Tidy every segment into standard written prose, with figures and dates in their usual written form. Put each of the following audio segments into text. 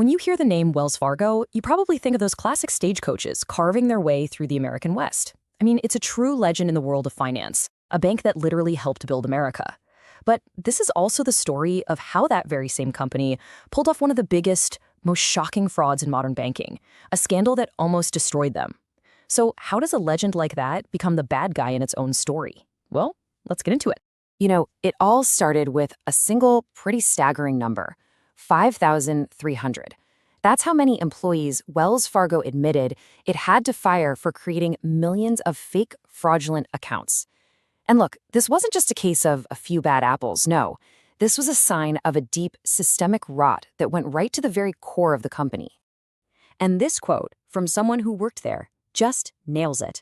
When you hear the name Wells Fargo, you probably think of those classic stagecoaches carving their way through the American West. I mean, it's a true legend in the world of finance, a bank that literally helped build America. But this is also the story of how that very same company pulled off one of the biggest, most shocking frauds in modern banking, a scandal that almost destroyed them. So how does a legend like that become the bad guy in its own story? Well, let's get into it. It all started with a single, pretty staggering number, 5,300. That's how many employees Wells Fargo admitted it had to fire for creating millions of fake, fraudulent accounts. And look, this wasn't just a case of a few bad apples, no. This was a sign of a deep, systemic rot that went right to the very core of the company. And this quote from someone who worked there just nails it.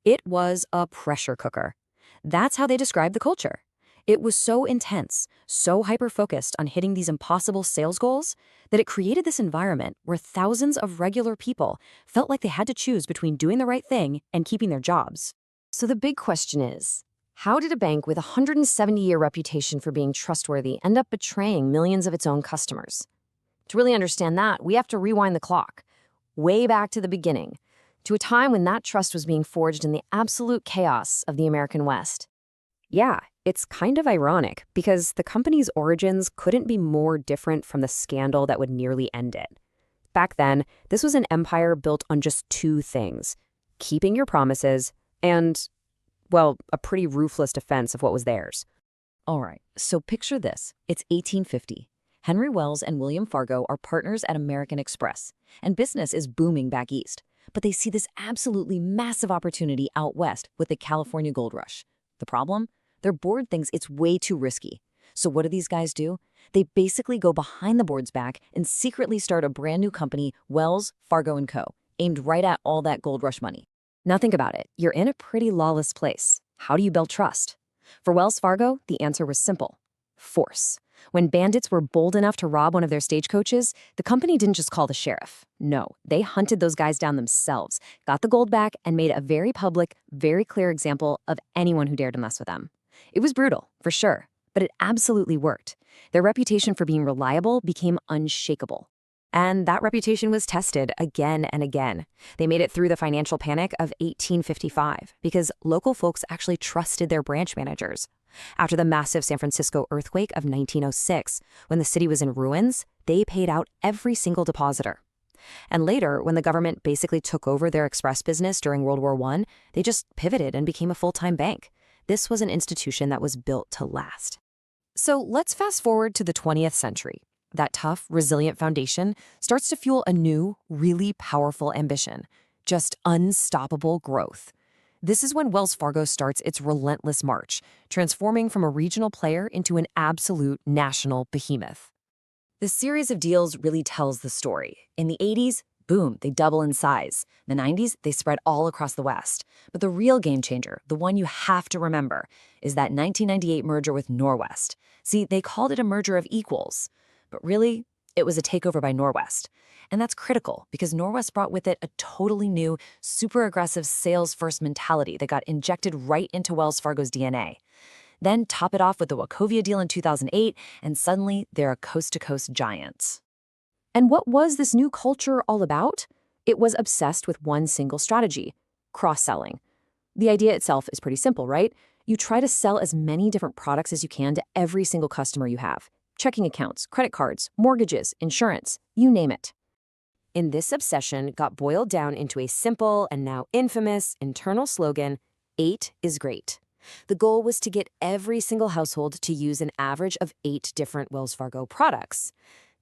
It was a pressure cooker. That's how they described the culture. It was so intense, so hyper-focused on hitting these impossible sales goals that it created this environment where thousands of regular people felt like they had to choose between doing the right thing and keeping their jobs. So the big question is, how did a bank with a 170-year reputation for being trustworthy end up betraying millions of its own customers? To really understand that, we have to rewind the clock, way back to the beginning, to a time when that trust was being forged in the absolute chaos of the American West. Yeah, it's kind of ironic because the company's origins couldn't be more different from the scandal that would nearly end it. Back then, this was an empire built on just two things: keeping your promises and, well, a pretty ruthless defense of what was theirs. All right, so picture this. It's 1850. Henry Wells and William Fargo are partners at American Express, and business is booming back east. But they see this absolutely massive opportunity out west with the California gold rush. The problem? Their board thinks it's way too risky. So what do these guys do? They basically go behind the board's back and secretly start a brand new company, Wells Fargo & Co., aimed right at all that gold rush money. Now think about it. You're in a pretty lawless place. How do you build trust? For Wells Fargo, the answer was simple: force. When bandits were bold enough to rob one of their stagecoaches, the company didn't just call the sheriff. No, they hunted those guys down themselves, got the gold back, and made a very public, very clear example of anyone who dared to mess with them. It was brutal, for sure, but it absolutely worked. Their reputation for being reliable became unshakable. And that reputation was tested again and again. They made it through the financial panic of 1855 because local folks actually trusted their branch managers. After the massive San Francisco earthquake of 1906, when the city was in ruins, they paid out every single depositor. And later, when the government basically took over their express business during World War I, they just pivoted and became a full-time bank. This was an institution that was built to last. So let's fast forward to the 20th century. That tough, resilient foundation starts to fuel a new, really powerful ambition, just unstoppable growth. This is when Wells Fargo starts its relentless march, transforming from a regional player into an absolute national behemoth. This series of deals really tells the story. In the 80s, boom, they double in size. In the 90s, they spread all across the West. But the real game changer, the one you have to remember, is that 1998 merger with Norwest. See, they called it a merger of equals, but really, it was a takeover by Norwest. And that's critical because Norwest brought with it a totally new, super aggressive sales-first mentality that got injected right into Wells Fargo's DNA. Then top it off with the Wachovia deal in 2008, and suddenly they're a coast-to-coast giant. And what was this new culture all about? It was obsessed with one single strategy: cross-selling. The idea itself is pretty simple, right? You try to sell as many different products as you can to every single customer you have. Checking accounts, credit cards, mortgages, insurance, you name it. And this obsession got boiled down into a simple and now infamous internal slogan: 8 is great. The goal was to get every single household to use an average of 8 different Wells Fargo products.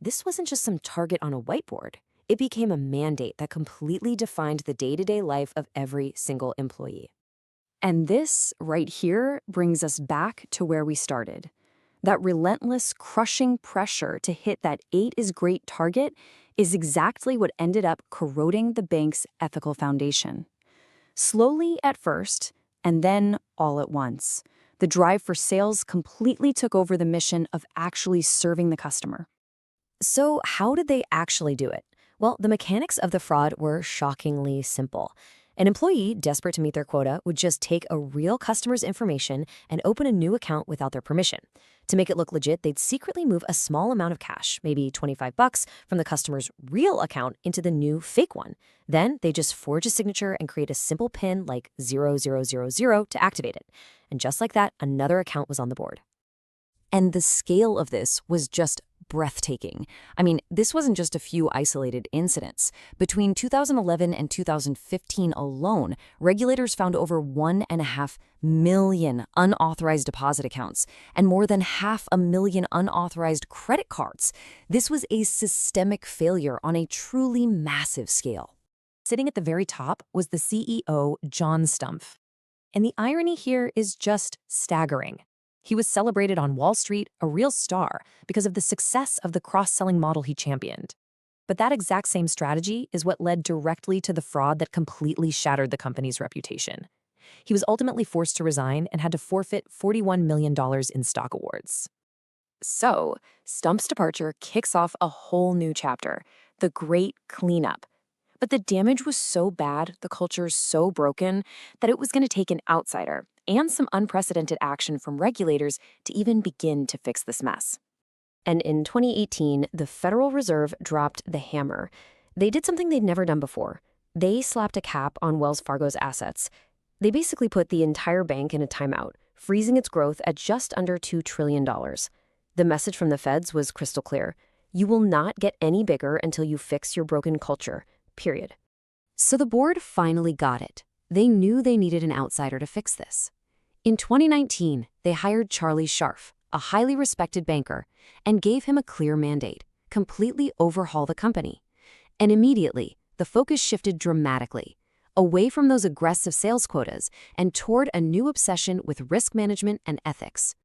This wasn't just some target on a whiteboard. It became a mandate that completely defined the day-to-day life of every single employee. And this right here brings us back to where we started. That relentless, crushing pressure to hit that 8 is great target is exactly what ended up corroding the bank's ethical foundation. Slowly at first, and then all at once, the drive for sales completely took over the mission of actually serving the customer. So how did they actually do it? Well, the mechanics of the fraud were shockingly simple. An employee, desperate to meet their quota, would just take a real customer's information and open a new account without their permission. To make it look legit, they'd secretly move a small amount of cash, maybe $25, from the customer's real account into the new fake one. Then they just forge a signature and create a simple PIN like 0000 to activate it. And just like that, another account was on the board. And the scale of this was just breathtaking. I mean, this wasn't just a few isolated incidents. Between 2011 and 2015 alone, regulators found over 1.5 million unauthorized deposit accounts and more than 500,000 unauthorized credit cards. This was a systemic failure on a truly massive scale. Sitting at the very top was the CEO, John Stumpf. And the irony here is just staggering. He was celebrated on Wall Street, a real star, because of the success of the cross-selling model he championed. But that exact same strategy is what led directly to the fraud that completely shattered the company's reputation. He was ultimately forced to resign and had to forfeit $41 million in stock awards. So, Stumpf's departure kicks off a whole new chapter, the Great Cleanup. But the damage was so bad, the culture so broken, that it was going to take an outsider and some unprecedented action from regulators to even begin to fix this mess. And in 2018, the Federal Reserve dropped the hammer. They did something they'd never done before. They slapped a cap on Wells Fargo's assets. They basically put the entire bank in a timeout, freezing its growth at just under $2 trillion. The message from the feds was crystal clear. You will not get any bigger until you fix your broken culture, period. So the board finally got it. They knew they needed an outsider to fix this. In 2019, they hired Charlie Scharf, a highly respected banker, and gave him a clear mandate: completely overhaul the company. And immediately, the focus shifted dramatically, away from those aggressive sales quotas and toward a new obsession with risk management and ethics.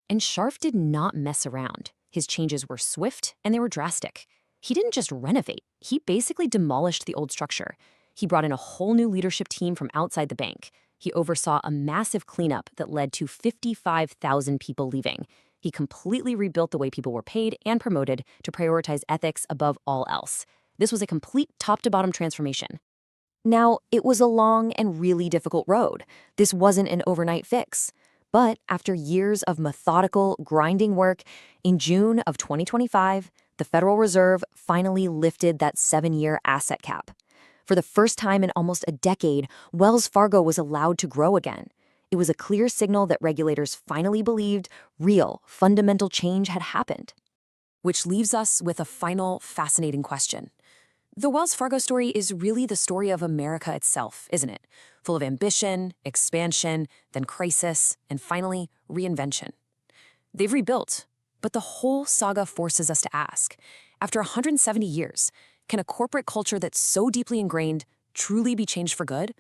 And Scharf did not mess around. His changes were swift and they were drastic. He didn't just renovate, he basically demolished the old structure. He brought in a whole new leadership team from outside the bank. He oversaw a massive cleanup that led to 55,000 people leaving. He completely rebuilt the way people were paid and promoted to prioritize ethics above all else. This was a complete top-to-bottom transformation. Now, it was a long and really difficult road. This wasn't an overnight fix. But after years of methodical, grinding work, in June of 2025, the Federal Reserve finally lifted that 7-year asset cap. For the first time in almost a decade, Wells Fargo was allowed to grow again. It was a clear signal that regulators finally believed real, fundamental change had happened. Which leaves us with a final, fascinating question. The Wells Fargo story is really the story of America itself, isn't it? Full of ambition, expansion, then crisis, and finally, reinvention. They've rebuilt, but the whole saga forces us to ask, after 170 years, can a corporate culture that's so deeply ingrained truly be changed for good?